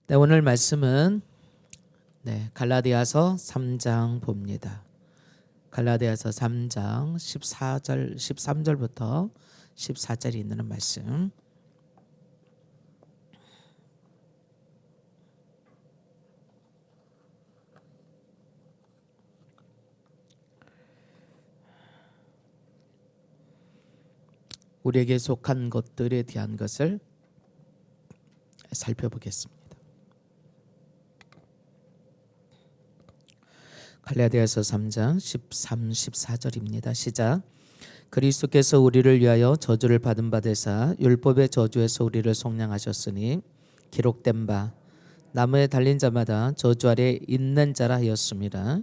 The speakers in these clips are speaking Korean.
네, 오늘 말씀은 갈라디아서 3장 봅니다. 갈라디아서 3장 14절 13절부터 14절이 있는 말씀. 우리에게 속한 것들에 대한 것을 살펴보겠습니다. 갈라디아서 3장 13, 14절입니다. 시작. 그리스도께서 우리를 위하여 저주를 받은 바 되사 율법의 저주에서 우리를 속량하셨으니 기록된 바 나무에 달린 자마다 저주 아래 있는 자라 하였습니다.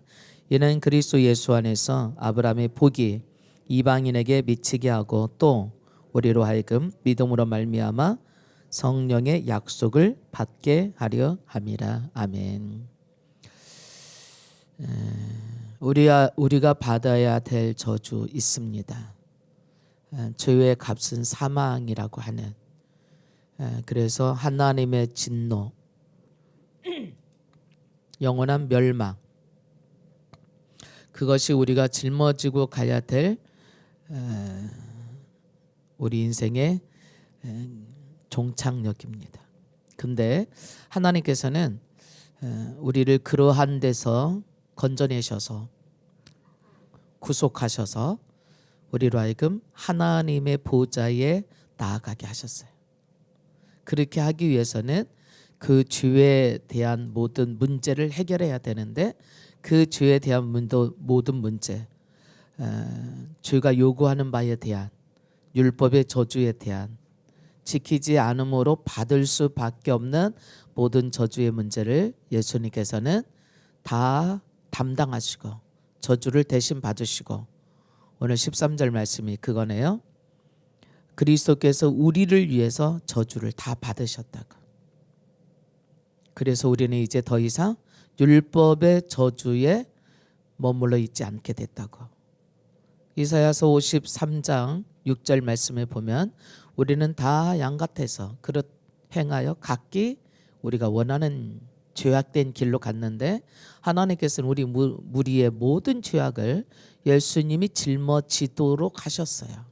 이는 그리스도 예수 안에서 아브라함의 복이 이방인에게 미치게 하고 또 우리로 하여금 믿음으로 말미암아 성령의 약속을 받게 하려 함이라. 아멘. 우리가 받아야 될 저주 있습니다. 죄의 값은 사망이라고 하는, 그래서 하나님의 진노, 영원한 멸망, 그것이 우리가 짊어지고 가야 될 우리 인생의 종착역입니다. 근데 하나님께서는 우리를 그러한 데서 건져내셔서 구속하셔서 우리로 하여금 하나님의 보좌에 나아가게 하셨어요. 그렇게 하기 위해서는 그 죄에 대한 모든 문제를 해결해야 되는데, 그 죄에 대한 모든 문제, 죄가 요구하는 바에 대한 율법의 저주에 대한 지키지 않음으로 받을 수밖에 없는 모든 저주의 문제를 예수님께서는 다 담당하시고 저주를 대신 받으시고, 오늘 13절 말씀이 그거네요. 그리스도께서 우리를 위해서 저주를 다 받으셨다고. 그래서 우리는 이제 더 이상 율법의 저주에 머물러 있지 않게 됐다고. 이사야서 53장 6절 말씀에 보면 우리는 다 양같아서 그릇 행하여 각기 우리가 원하는 죄악된 길로 갔는데, 하나님께서는 우리 무리의 모든 죄악을 예수님이 짊어지도록 하셨어요.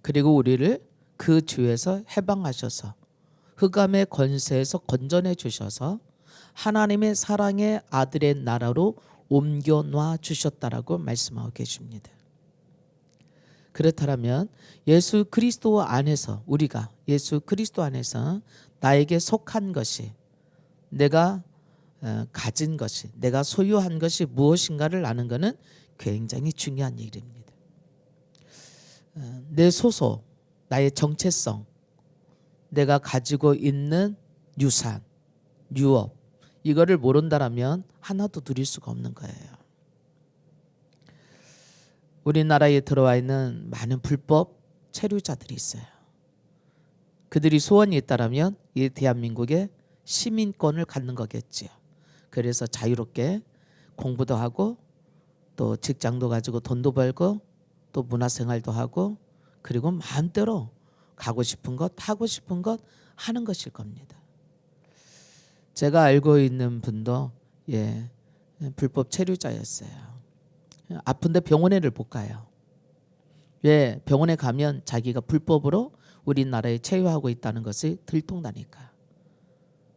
그리고 우리를 그 죄에서 해방하셔서 흑암의 권세에서 건져내 주셔서 하나님의 사랑의 아들의 나라로 옮겨놔 주셨다라고 말씀하고 계십니다. 그렇다면 예수 그리스도 안에서, 우리가 예수 그리스도 안에서 나에게 속한 것이, 내가 가진 것이, 내가 소유한 것이 무엇인가를 아는 것은 굉장히 중요한 일입니다. 내 소속, 나의 정체성, 내가 가지고 있는 유산, 유업, 이거를 모른다라면 하나도 누릴 수가 없는 거예요. 우리나라에 들어와 있는 많은 불법 체류자들이 있어요. 그들이 소원이 있다라면 이 대한민국의 시민권을 갖는 거겠지요. 그래서 자유롭게 공부도 하고 또 직장도 가지고 돈도 벌고 또 문화생활도 하고, 그리고 마음대로 가고 싶은 것, 하고 싶은 것 하는 것일 겁니다. 제가 알고 있는 분도 불법 체류자였어요. 아픈데 병원에를 못 가요. 왜? 병원에 가면 자기가 불법으로 우리나라에 체류하고 있다는 것이 들통나니까.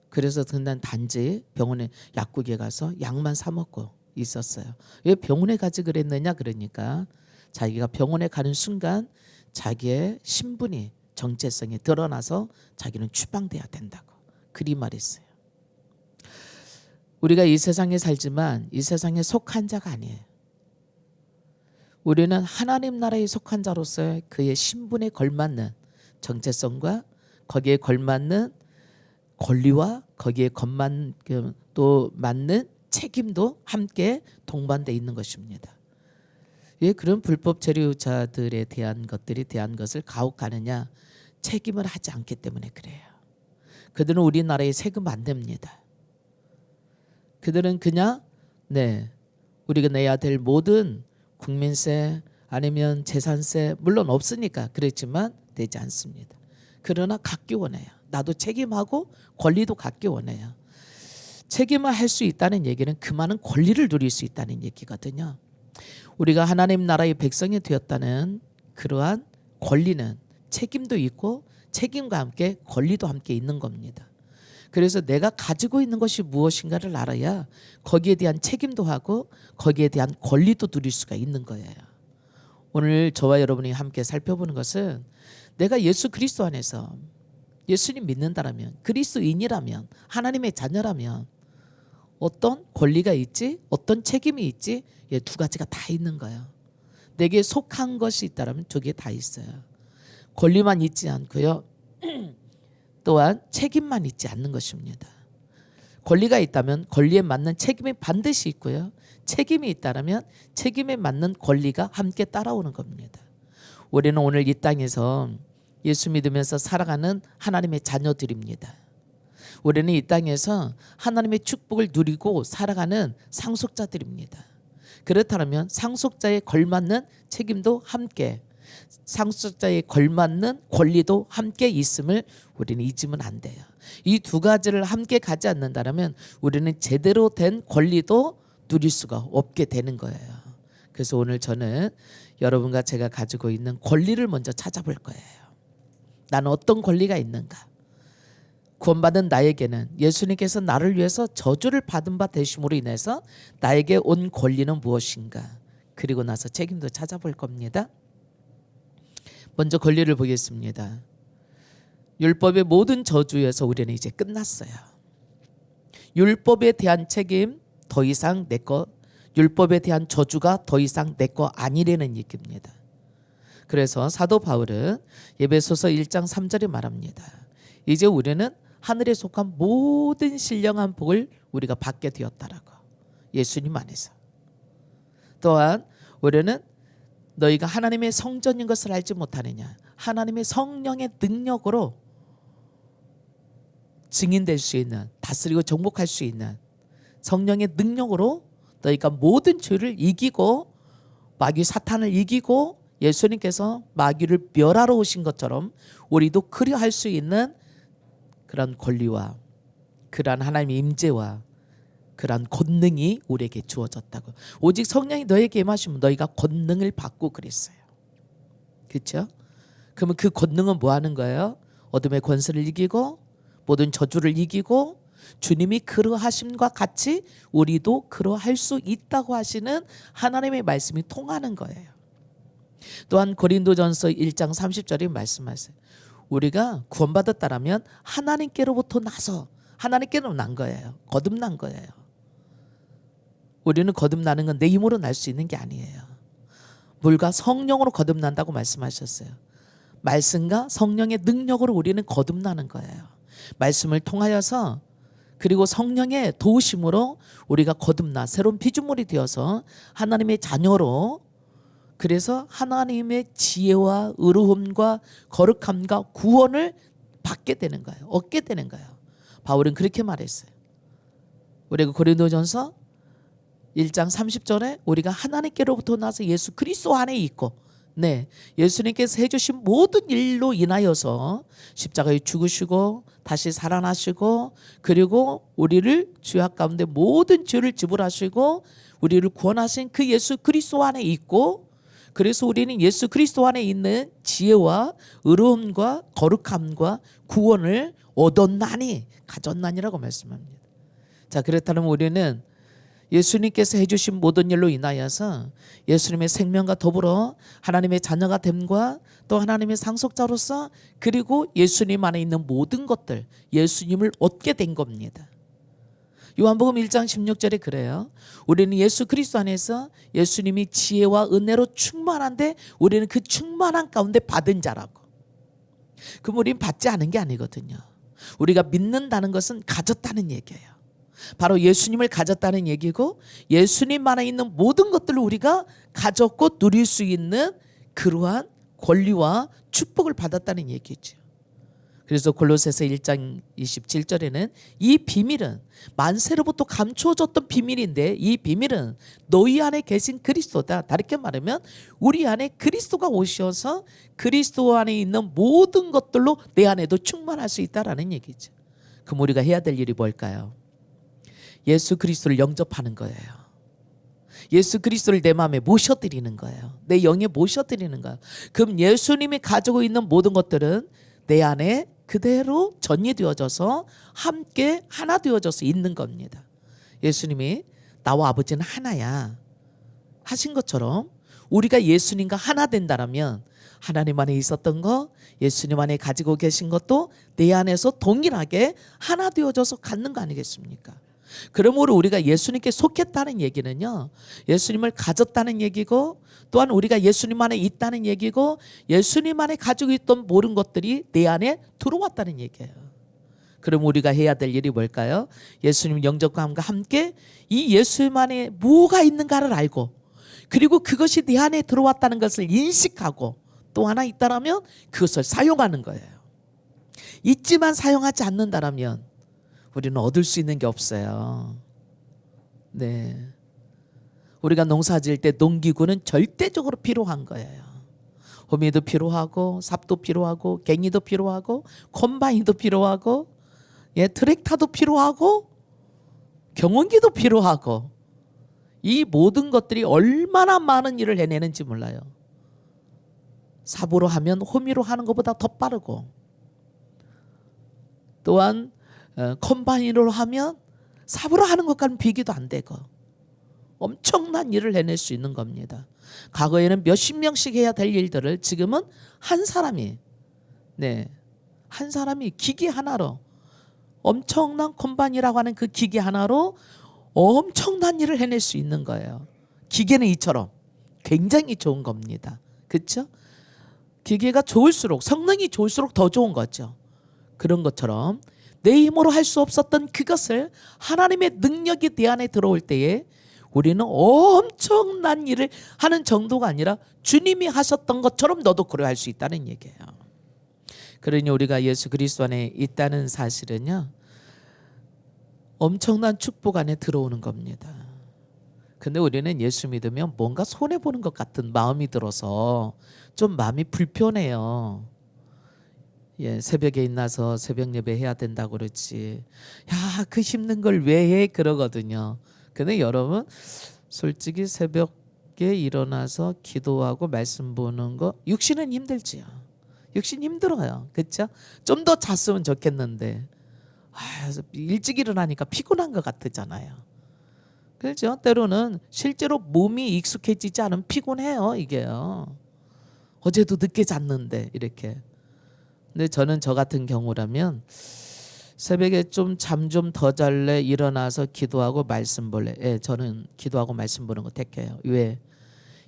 그래서 그날 단지 병원에 약국에 가서 약만 사 먹고 있었어요. 왜 병원에 가지 그랬느냐? 그러니까 자기가 병원에 가는 순간 자기의 신분이, 정체성이 드러나서 자기는 추방돼야 된다고 그리 말했어요. 우리가 이 세상에 살지만 이 세상에 속한 자가 아니에요. 우리는 하나님 나라에 속한 자로서 그의 신분에 걸맞는 정체성과 거기에 걸맞는 권리와 거기에 또 맞는 책임도 함께 동반되어 있는 것입니다. 왜 그런 불법 체류자들에 대한 것을 가혹하느냐? 책임을 하지 않기 때문에 그래요. 그들은 우리나라에 세금 안 냅니다. 그들은 그냥 우리가 내야 될 모든 국민세 아니면 재산세, 물론 없으니까 그렇지만 되지 않습니다. 그러나 갖기 원해요. 나도 책임하고 권리도 갖기 원해요. 책임을 할 수 있다는 얘기는 그 많은 권리를 누릴 수 있다는 얘기거든요. 우리가 하나님 나라의 백성이 되었다는 그러한 권리는 책임도 있고 책임과 함께 권리도 함께 있는 겁니다. 그래서 내가 가지고 있는 것이 무엇인가를 알아야 거기에 대한 책임도 하고 거기에 대한 권리도 누릴 수가 있는 거예요. 오늘 저와 여러분이 함께 살펴보는 것은 내가 예수 그리스도 안에서 예수님 믿는다라면, 그리스도인이라면, 하나님의 자녀라면 어떤 권리가 있지, 어떤 책임이 있지, 두 가지가 다 있는 거예요. 내게 속한 것이 있다라면 두 개 다 있어요. 권리만 있지 않고요. 또한 책임만 있지 않는 것입니다. 권리가 있다면 권리에 맞는 책임이 반드시 있고요. 책임이 있다면 책임에 맞는 권리가 함께 따라오는 겁니다. 우리는 오늘 이 땅에서 예수 믿으면서 살아가는 하나님의 자녀들입니다. 우리는 이 땅에서 하나님의 축복을 누리고 살아가는 상속자들입니다. 그렇다면 상속자에 걸맞는 책임도 함께, 상속자에 걸맞는 권리도 함께 있음을 우리는 잊으면 안 돼요. 이 두 가지를 함께 가지 않는다면 우리는 제대로 된 권리도 누릴 수가 없게 되는 거예요. 그래서 오늘 저는 여러분과 제가 가지고 있는 권리를 먼저 찾아볼 거예요. 나는 어떤 권리가 있는가? 구원받은 나에게는 예수님께서 나를 위해서 저주를 받은 바 되심으로 인해서 나에게 온 권리는 무엇인가? 그리고 나서 책임도 찾아볼 겁니다. 먼저 권리를 보겠습니다. 율법의 모든 저주에서 우리는 이제 끝났어요. 율법에 대한 책임 더 이상 내 거, 율법에 대한 저주가 더 이상 내 거 아니라는 얘기입니다. 그래서 사도 바울은 에베소서 1장 3절에 말합니다. 이제 우리는 하늘에 속한 모든 신령한 복을 우리가 받게 되었다라고. 예수님 안에서. 또한 우리는 너희가 하나님의 성전인 것을 알지 못하느냐. 하나님의 성령의 능력으로 증인될 수 있는, 다스리고 정복할 수 있는 성령의 능력으로 너희가 모든 죄를 이기고 마귀 사탄을 이기고 예수님께서 마귀를 멸하러 오신 것처럼 우리도 그려 할 수 있는 그런 권리와 그러한 하나님의 임재와 그러한 권능이 우리에게 주어졌다고. 오직 성령이 너에게 임하시면 너희가 권능을 받고 그랬어요. 그렇죠? 그러면 그 권능은 뭐 하는 거예요? 어둠의 권세를 이기고 모든 저주를 이기고 주님이 그러하심과 같이 우리도 그러할 수 있다고 하시는 하나님의 말씀이 통하는 거예요. 또한 고린도전서 1장 30절에 말씀하세요. 우리가 구원받았다라면 하나님께로부터 나서 하나님께로 난 거예요. 거듭난 거예요. 우리는 거듭나는 건 내 힘으로 날 수 있는 게 아니에요. 물과 성령으로 거듭난다고 말씀하셨어요. 말씀과 성령의 능력으로 우리는 거듭나는 거예요. 말씀을 통하여서 그리고 성령의 도우심으로 우리가 거듭나 새로운 피조물이 되어서 하나님의 자녀로, 그래서 하나님의 지혜와 의로움과 거룩함과 구원을 받게 되는 거예요. 얻게 되는 거예요. 바울은 그렇게 말했어요. 우리가 고린도전서 1장 30절에 우리가 하나님께로부터 나서 예수 그리스도 안에 있고, 네, 예수님께서 해주신 모든 일로 인하여서 십자가에 죽으시고 다시 살아나시고 그리고 우리를 죄악 가운데 모든 죄를 지불하시고 우리를 구원하신 그 예수 그리스도 안에 있고, 그래서 우리는 예수 그리스도 안에 있는 지혜와 의로움과 거룩함과 구원을 얻었나니 가졌나니라고 말씀합니다. 자, 그렇다면 우리는 예수님께서 해주신 모든 일로 인하여서 예수님의 생명과 더불어 하나님의 자녀가 됨과 또 하나님의 상속자로서 그리고 예수님 안에 있는 모든 것들, 예수님을 얻게 된 겁니다. 요한복음 1장 16절에 그래요. 우리는 예수 그리스도 안에서 예수님이 지혜와 은혜로 충만한데 우리는 그 충만한 가운데 받은 자라고. 그럼 우리는 받지 않은 게 아니거든요. 우리가 믿는다는 것은 가졌다는 얘기예요. 바로 예수님을 가졌다는 얘기고 예수님 안에 있는 모든 것들을 우리가 가졌고 누릴 수 있는 그러한 권리와 축복을 받았다는 얘기죠. 그래서 골로새서 1장 27절에는 이 비밀은 만세로부터 감추어졌던 비밀인데 이 비밀은 너희 안에 계신 그리스도다. 다르게 말하면 우리 안에 그리스도가 오셔서 그리스도 안에 있는 모든 것들로 내 안에도 충만할 수 있다라는 얘기죠. 그럼 우리가 해야 될 일이 뭘까요? 예수 그리스도를 영접하는 거예요. 예수 그리스도를 내 마음에 모셔드리는 거예요. 내 영에 모셔드리는 거예요. 그럼 예수님이 가지고 있는 모든 것들은 내 안에 그대로 전이되어져서 함께 하나 되어져서 있는 겁니다. 예수님이 나와 아버지는 하나야 하신 것처럼 우리가 예수님과 하나 된다면 하나님 안에 있었던 거, 예수님 안에 가지고 계신 것도 내 안에서 동일하게 하나 되어져서 갖는 거 아니겠습니까? 그러므로 우리가 예수님께 속했다는 얘기는요, 예수님을 가졌다는 얘기고 또한 우리가 예수님 안에 있다는 얘기고 예수님 안에 가지고 있던 모든 것들이 내 안에 들어왔다는 얘기예요. 그럼 우리가 해야 될 일이 뭘까요? 예수님 영접함과 함께 이 예수님 안에 뭐가 있는가를 알고 그리고 그것이 내 안에 들어왔다는 것을 인식하고 또 하나 있다라면 그것을 사용하는 거예요. 있지만 사용하지 않는다라면 우리는 얻을 수 있는 게 없어요. 네, 우리가 농사 지을 때 농기구는 절대적으로 필요한 거예요. 호미도 필요하고 삽도 필요하고 갱이도 필요하고 콤바인도 필요하고 트랙터도 필요하고 경운기도 필요하고 이 모든 것들이 얼마나 많은 일을 해내는지 몰라요. 삽으로 하면 호미로 하는 것보다 더 빠르고 또한 컴바인으로 하면 삽으로 하는 것과는 비교도 안 되고 엄청난 일을 해낼 수 있는 겁니다. 과거에는 몇십 명씩 해야 될 일들을 지금은 한 사람이 기계 하나로 엄청난 컴바인이라고 하는 그 기계 하나로 엄청난 일을 해낼 수 있는 거예요. 기계는 이처럼 굉장히 좋은 겁니다. 그렇죠? 기계가 좋을수록 성능이 좋을수록 더 좋은 거죠. 그런 것처럼 내 힘으로 할 수 없었던 그것을 하나님의 능력이 내 안에 들어올 때에 우리는 엄청난 일을 하는 정도가 아니라 주님이 하셨던 것처럼 너도 그래 할 수 있다는 얘기예요. 그러니 우리가 예수 그리스도 안에 있다는 사실은요, 엄청난 축복 안에 들어오는 겁니다. 근데 우리는 예수 믿으면 뭔가 손해보는 것 같은 마음이 들어서 좀 마음이 불편해요. 새벽에 일어나서 새벽 예배 해야 된다고 그러지. 야, 그 힘든 걸 왜 해? 그러거든요. 근데 여러분 솔직히 새벽에 일어나서 기도하고 말씀 보는 거 육신은 힘들지요. 육신 힘들어요. 그렇죠? 좀 더 잤으면 좋겠는데 일찍 일어나니까 피곤한 것 같잖아요. 그렇죠? 때로는 실제로 몸이 익숙해지지 않으면 피곤해요. 이게요. 어제도 늦게 잤는데 이렇게. 근데 저는 저 같은 경우라면 새벽에 좀 잠 좀 더 잘래 일어나서 기도하고 말씀 볼래. 저는 기도하고 말씀 보는 거 택해요. 왜?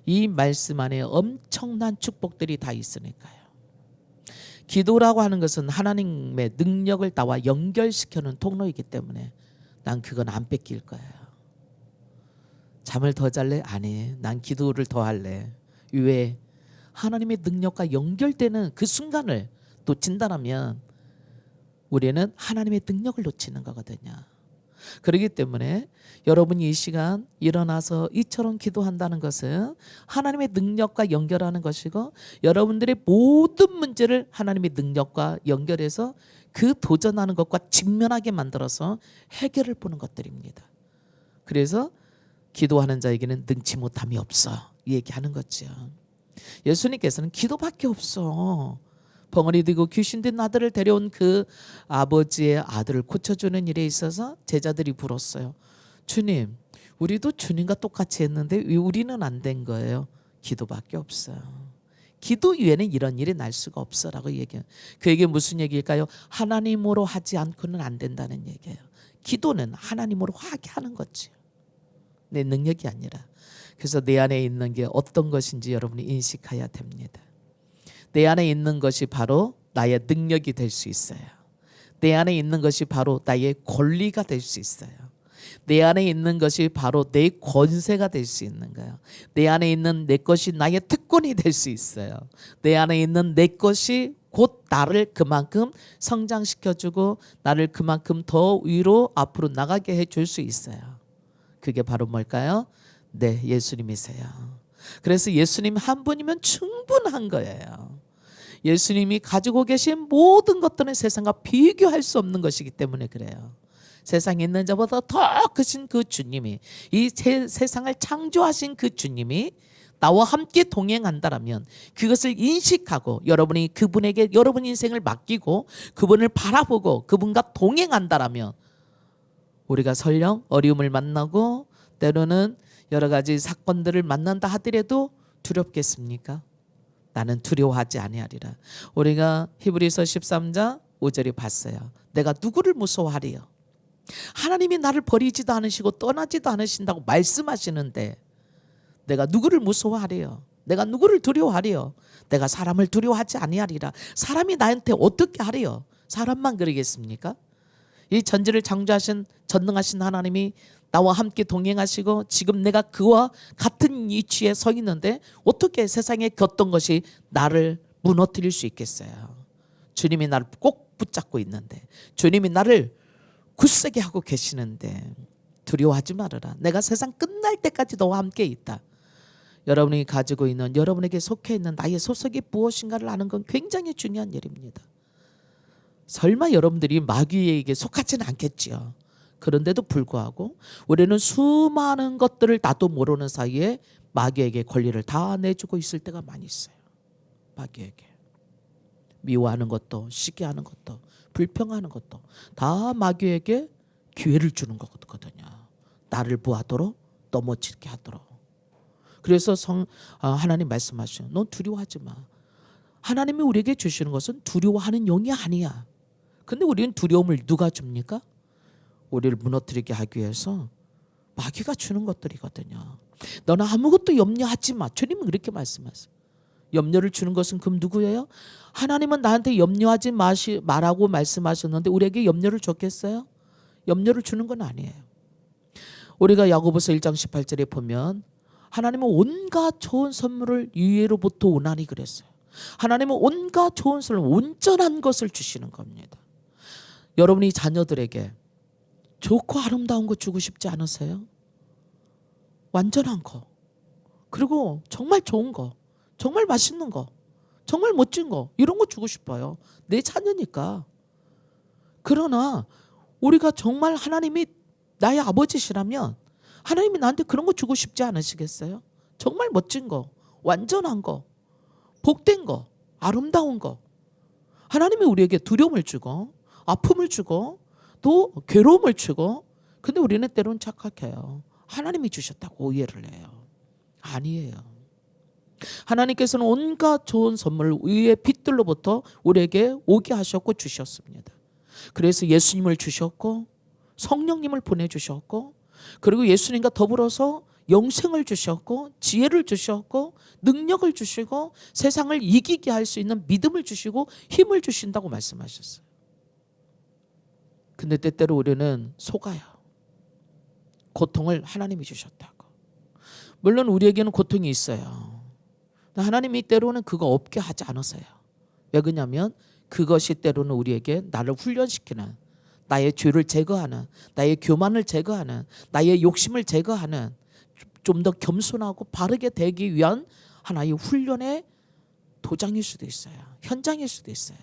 이 말씀 안에 엄청난 축복들이 다 있으니까요. 기도라고 하는 것은 하나님의 능력을 나와 연결시켜놓은 통로이기 때문에 난 그건 안 뺏길 거예요. 잠을 더 잘래? 안 해. 난 기도를 더 할래. 왜? 하나님의 능력과 연결되는 그 순간을 놓친다면 우리는 하나님의 능력을 놓치는 거거든요. 그렇기 때문에 여러분이 이 시간 일어나서 이처럼 기도한다는 것은 하나님의 능력과 연결하는 것이고 여러분들의 모든 문제를 하나님의 능력과 연결해서 그 도전하는 것과 직면하게 만들어서 해결을 보는 것들입니다. 그래서 기도하는 자에게는 능치 못함이 없어 이 얘기하는 거죠. 예수님께서는 기도밖에 없어. 벙어리 들고 귀신 든 아들을 데려온 그 아버지의 아들을 고쳐주는 일에 있어서 제자들이 물었어요. 주님, 우리도 주님과 똑같이 했는데 왜 우리는 안 된 거예요? 기도밖에 없어요. 기도 위에는 이런 일이 날 수가 없어라고 얘기해요. 그에게 무슨 얘기일까요? 하나님으로 하지 않고는 안 된다는 얘기예요. 기도는 하나님으로 하게 하는 거지. 내 능력이 아니라. 그래서 내 안에 있는 게 어떤 것인지 여러분이 인식해야 됩니다. 내 안에 있는 것이 바로 나의 능력이 될 수 있어요. 내 안에 있는 것이 바로 나의 권리가 될 수 있어요. 내 안에 있는 것이 바로 내 권세가 될 수 있는 거예요. 내 안에 있는 내 것이 나의 특권이 될 수 있어요. 내 안에 있는 내 것이 곧 나를 그만큼 성장시켜주고 나를 그만큼 더 위로 앞으로 나가게 해줄 수 있어요. 그게 바로 뭘까요? 네, 예수님이세요. 그래서 예수님 한 분이면 충분한 거예요. 예수님이 가지고 계신 모든 것들은 세상과 비교할 수 없는 것이기 때문에 그래요. 세상에 있는 자보다 더 크신 그 주님이, 이 세상을 창조하신 그 주님이 나와 함께 동행한다라면, 그것을 인식하고 여러분이 그분에게 여러분 인생을 맡기고 그분을 바라보고 그분과 동행한다라면, 우리가 설령 어려움을 만나고 때로는 여러 가지 사건들을 만난다 하더라도 두렵겠습니까? 나는 두려워하지 아니하리라. 우리가 히브리서 13장 5절에 봤어요. 내가 누구를 무서워하리요? 하나님이 나를 버리지도 않으시고 떠나지도 않으신다고 말씀하시는데 내가 누구를 무서워하리요? 내가 누구를 두려워하리요? 내가 사람을 두려워하지 아니하리라. 사람이 나한테 어떻게 하리요? 사람만 그러겠습니까? 이 전지를 창조하신 전능하신 하나님이 나와 함께 동행하시고 지금 내가 그와 같은 위치에 서 있는데 어떻게 세상에 어떤 것이 나를 무너뜨릴 수 있겠어요? 주님이 나를 꼭 붙잡고 있는데, 주님이 나를 굳세게 하고 계시는데 두려워하지 말아라. 내가 세상 끝날 때까지 너와 함께 있다. 여러분이 가지고 있는, 여러분에게 속해 있는 나의 소속이 무엇인가를 아는 건 굉장히 중요한 일입니다. 설마 여러분들이 마귀에게 속하지는 않겠지요. 그런데도 불구하고 우리는 수많은 것들을 나도 모르는 사이에 마귀에게 권리를 다 내주고 있을 때가 많이 있어요. 마귀에게 미워하는 것도, 시기하는 것도, 불평하는 것도 다 마귀에게 기회를 주는 거거든요. 나를 부하도록, 넘어지게 하도록. 그래서 하나님 말씀하시죠. 넌 두려워하지 마. 하나님이 우리에게 주시는 것은 두려워하는 영이 아니야. 근데 우리는 두려움을 누가 줍니까? 우리를 무너뜨리게 하기 위해서 마귀가 주는 것들이거든요. 너는 아무것도 염려하지 마. 주님은 그렇게 말씀하세요. 염려를 주는 것은 그럼 누구예요? 하나님은 나한테 염려하지 말라고 말씀하셨는데 우리에게 염려를 줬겠어요? 염려를 주는 건 아니에요. 우리가 야고보서 1장 18절에 보면 하나님은 온갖 좋은 선물을 위로부터 오나니 그랬어요. 하나님은 온갖 좋은 선물, 온전한 것을 주시는 겁니다. 여러분이 자녀들에게 좋고 아름다운 거 주고 싶지 않으세요? 완전한 거, 그리고 정말 좋은 거, 정말 맛있는 거, 정말 멋진 거, 이런 거 주고 싶어요. 내 자녀니까. 그러나 우리가 정말 하나님이 나의 아버지시라면 하나님이 나한테 그런 거 주고 싶지 않으시겠어요? 정말 멋진 거, 완전한 거, 복된 거, 아름다운 거. 하나님이 우리에게 두려움을 주고 아픔을 주고 또 괴로움을 주고, 근데 우리는 때로는 착각해요. 하나님이 주셨다고 오해를 해요. 아니에요. 하나님께서는 온갖 좋은 선물 위의 빛들로부터 우리에게 오게 하셨고 주셨습니다. 그래서 예수님을 주셨고 성령님을 보내주셨고, 그리고 예수님과 더불어서 영생을 주셨고 지혜를 주셨고 능력을 주시고 세상을 이기게 할 수 있는 믿음을 주시고 힘을 주신다고 말씀하셨어요. 근데 때때로 우리는 속아요. 고통을 하나님이 주셨다고. 물론 우리에게는 고통이 있어요. 하나님이 때로는 그거 없게 하지 않으세요. 왜 그러냐면 그것이 때로는 우리에게 나를 훈련시키는, 나의 죄를 제거하는, 나의 교만을 제거하는, 나의 욕심을 제거하는, 좀 더 겸손하고 바르게 되기 위한 하나의 훈련의 도장일 수도 있어요. 현장일 수도 있어요.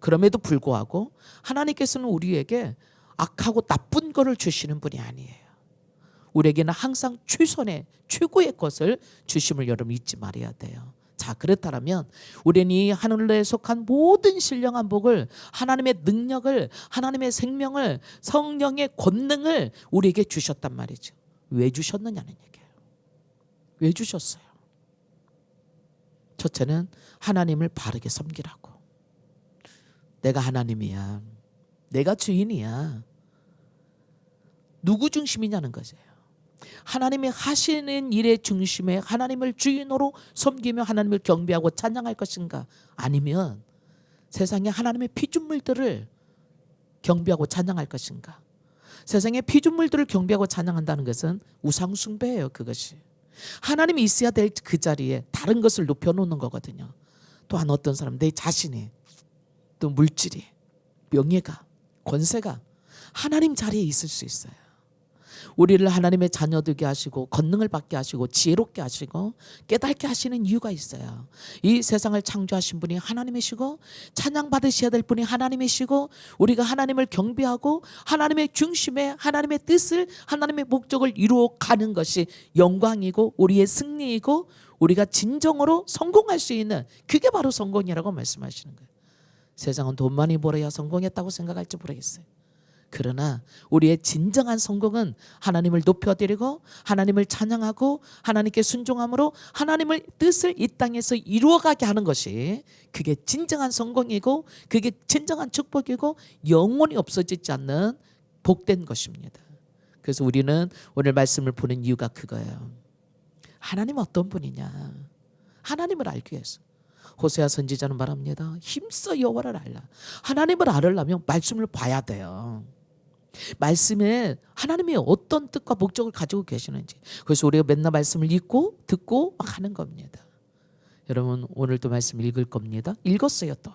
그럼에도 불구하고 하나님께서는 우리에게 악하고 나쁜 것을 주시는 분이 아니에요. 우리에게는 항상 최선의 최고의 것을 주심을 여러분 잊지 말아야 돼요. 자, 그렇다면 우리는 이 하늘에 속한 모든 신령한 복을, 하나님의 능력을, 하나님의 생명을, 성령의 권능을 우리에게 주셨단 말이죠. 왜 주셨느냐는 얘기예요. 왜 주셨어요? 첫째는 하나님을 바르게 섬기라고. 내가 하나님이야. 내가 주인이야. 누구 중심이냐는 거죠. 하나님이 하시는 일의 중심에 하나님을 주인으로 섬기며 하나님을 경배하고 찬양할 것인가, 아니면 세상에 하나님의 피조물들을 경배하고 찬양할 것인가. 세상의 피조물들을 경배하고 찬양한다는 것은 우상숭배예요. 그것이 하나님이 있어야 될 그 자리에 다른 것을 높여놓는 거거든요. 또한 어떤 사람 내 자신이 또 물질이, 명예가, 권세가 하나님 자리에 있을 수 있어요. 우리를 하나님의 자녀 되게 하시고 권능을 받게 하시고 지혜롭게 하시고 깨닫게 하시는 이유가 있어요. 이 세상을 창조하신 분이 하나님이시고 찬양 받으셔야 될 분이 하나님이시고 우리가 하나님을 경배하고 하나님의 중심에 하나님의 뜻을 하나님의 목적을 이루어 가는 것이 영광이고 우리의 승리이고 우리가 진정으로 성공할 수 있는 그게 바로 성공이라고 말씀하시는 거예요. 세상은 돈 많이 벌어야 성공했다고 생각할지 모르겠어요. 그러나 우리의 진정한 성공은 하나님을 높여드리고 하나님을 찬양하고 하나님께 순종함으로 하나님의 뜻을 이 땅에서 이루어가게 하는 것이 그게 진정한 성공이고 그게 진정한 축복이고 영원히 없어지지 않는 복된 것입니다. 그래서 우리는 오늘 말씀을 보는 이유가 그거예요. 하나님 어떤 분이냐, 하나님을 알기 위해서. 호세아 선지자는 말합니다. 힘써 여호와를 알라. 하나님을 알으려면 말씀을 봐야 돼요. 말씀에 하나님이 어떤 뜻과 목적을 가지고 계시는지. 그래서 우리가 맨날 말씀을 읽고 듣고 막 하는 겁니다. 여러분 오늘도 말씀 읽을 겁니다. 읽었어요 또.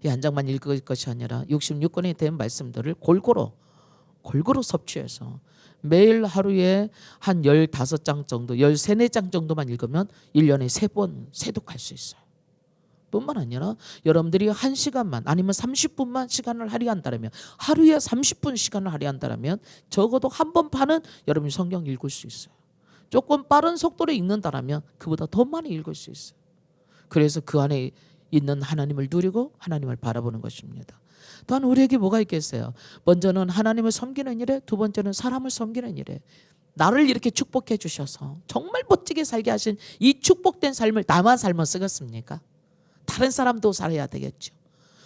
이 한 장만 읽을 것이 아니라 66권에 대한 말씀들을 골고루 섭취해서 매일 하루에 한 15장 정도 13, 14장 정도만 읽으면 1년에 3번 세독할 수 있어요. 뿐만 아니라 여러분들이 1시간만 아니면 30분만 시간을 할애한다면 하루에 30분 시간을 할애한다면 적어도 한 번 반은 여러분이 성경 읽을 수 있어요. 조금 빠른 속도로 읽는다면 그보다 더 많이 읽을 수 있어요. 그래서 그 안에 있는 하나님을 누리고 하나님을 바라보는 것입니다. 또한 우리에게 뭐가 있겠어요? 먼저는 하나님을 섬기는 일에, 두 번째는 사람을 섬기는 일에 나를 이렇게 축복해 주셔서 정말 멋지게 살게 하신 이 축복된 삶을 나만 살면 쓰겠습니까? 다른 사람도 살아야 되겠죠.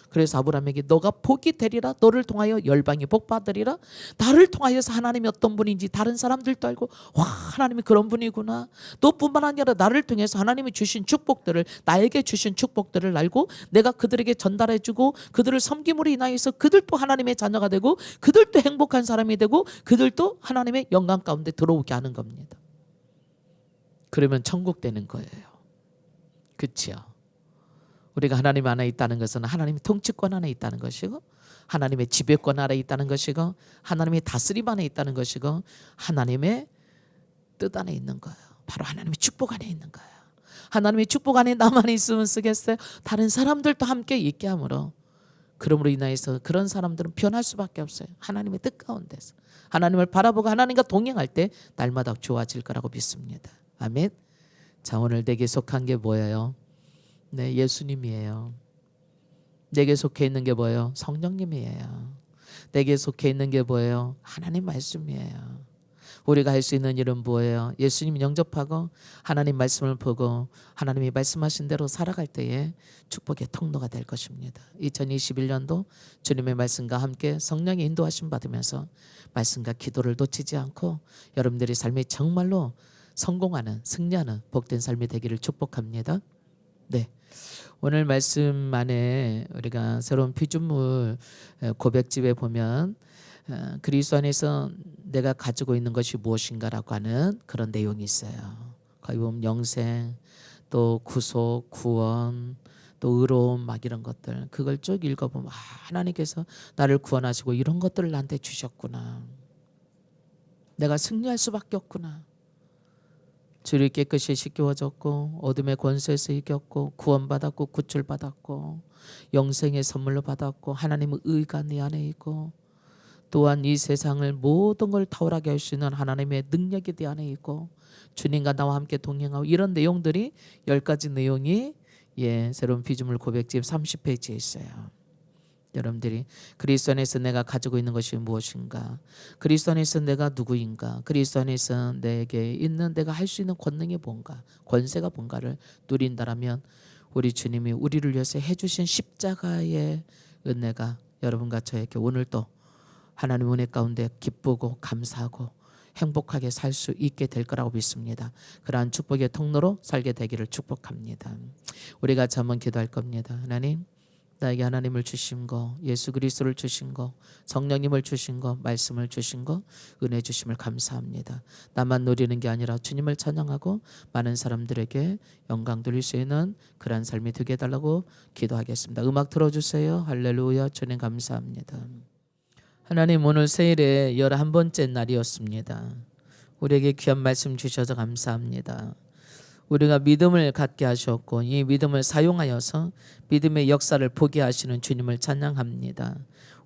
그래서 아브라함에게 너가 복이 되리라, 너를 통하여 열방이 복 받으리라. 나를 통하여서 하나님이 어떤 분인지 다른 사람들도 알고 와 하나님이 그런 분이구나. 너뿐만 아니라 나를 통해서 하나님이 주신 축복들을 나에게 주신 축복들을 알고 내가 그들에게 전달해주고 그들을 섬김으로 인하여서 그들도 하나님의 자녀가 되고 그들도 행복한 사람이 되고 그들도 하나님의 영광 가운데 들어오게 하는 겁니다. 그러면 천국 되는 거예요. 그렇죠? 우리가 하나님 안에 있다는 것은 하나님의 통치권 안에 있다는 것이고 하나님의 지배권 안에 있다는 것이고 하나님의 다스림 안에 있다는 것이고 하나님의 뜻 안에 있는 거예요. 바로 하나님의 축복 안에 있는 거예요. 하나님의 축복 안에 나만 있으면 쓰겠어요? 다른 사람들도 함께 있게 함으로 그러므로 인하여서 그런 사람들은 변할 수밖에 없어요. 하나님의 뜻 가운데서 하나님을 바라보고 하나님과 동행할 때 날마다 좋아질 거라고 믿습니다. 아멘. 자, 오늘 내게 속한 게 뭐예요? 네, 예수님이에요. 내게 속해 있는 게 뭐예요? 성령님이에요. 내게 속해 있는 게 뭐예요? 하나님 말씀이에요. 우리가 할 수 있는 일은 뭐예요? 예수님 영접하고 하나님 말씀을 보고 하나님이 말씀하신 대로 살아갈 때에 축복의 통로가 될 것입니다. 2021년도 주님의 말씀과 함께 성령의 인도하심 받으면서 말씀과 기도를 놓치지 않고 여러분들의 삶이 정말로 성공하는 승리하는 복된 삶이 되기를 축복합니다. 네, 오늘 말씀 안에 우리가 새로운 피조물 고백집에 보면 그리스도 안에서 내가 가지고 있는 것이 무엇인가라고 하는 그런 내용이 있어요. 거기 보면 영생, 또 구속, 구원, 또 의로움 막 이런 것들 그걸 쭉 읽어보면 하나님께서 나를 구원하시고 이런 것들을 나한테 주셨구나. 내가 승리할 수밖에 없구나. 죄를 깨끗이 씻겨졌고 어둠의 권세에서 이겼고 구원받았고 구출받았고 영생의 선물로 받았고 하나님의 의가 내 안에 있고 또한 이 세상을 모든 걸 탁월하게 할 수 있는 하나님의 능력이 내 안에 있고 주님과 나와 함께 동행하고 이런 내용들이 10가지 내용이 새로운 피조물 고백집 30페이지에 있어요. 여러분들이 그리스도 안에서 내가 가지고 있는 것이 무엇인가, 그리스도 안에서 내가 누구인가, 그리스도 안에서 내게 있는 내가 할 수 있는 권능이 뭔가, 권세가 뭔가를 누린다라면 우리 주님이 우리를 위해서 해주신 십자가의 은혜가 여러분과 저에게 오늘도 하나님 은혜 가운데 기쁘고 감사하고 행복하게 살 수 있게 될 거라고 믿습니다. 그러한 축복의 통로로 살게 되기를 축복합니다. 우리가 한번 기도할 겁니다. 하나님, 나에게 하나님을 주신 거, 예수 그리스도를 주신 거, 성령님을 주신 거, 말씀을 주신 거, 은혜 주심을 감사합니다. 나만 누리는 게 아니라 주님을 찬양하고 많은 사람들에게 영광 돌릴 수 있는 그러한 삶이 되게 해달라고 기도하겠습니다. 음악 들어주세요. 할렐루야. 주님 감사합니다. 하나님, 오늘 세일의 11번째 날이었습니다. 우리에게 귀한 말씀 주셔서 감사합니다. 우리가 믿음을 갖게 하셨고 이 믿음을 사용하여서 믿음의 역사를 보게 하시는 주님을 찬양합니다.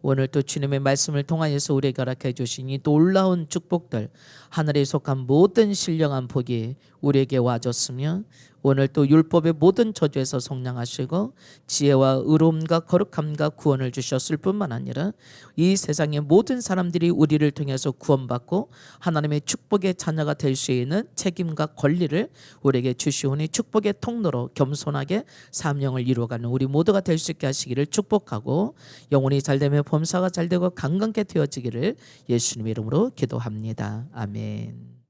오늘 또 주님의 말씀을 통하여서 우리에게 허락해 주신 이 놀라운 축복들, 하늘에 속한 모든 신령한 복이 우리에게 와줬으며 오늘 또 율법의 모든 저주에서 속량하시고 지혜와 의로움과 거룩함과 구원을 주셨을 뿐만 아니라 이 세상의 모든 사람들이 우리를 통해서 구원받고 하나님의 축복의 자녀가 될 수 있는 책임과 권리를 우리에게 주시오니 축복의 통로로 겸손하게 사명을 이루어가는 우리 모두가 될 수 있게 하시기를 축복하고 영혼이 잘되며 범사가 잘되고 강건케 되어지기를 예수님의 이름으로 기도합니다. 아멘.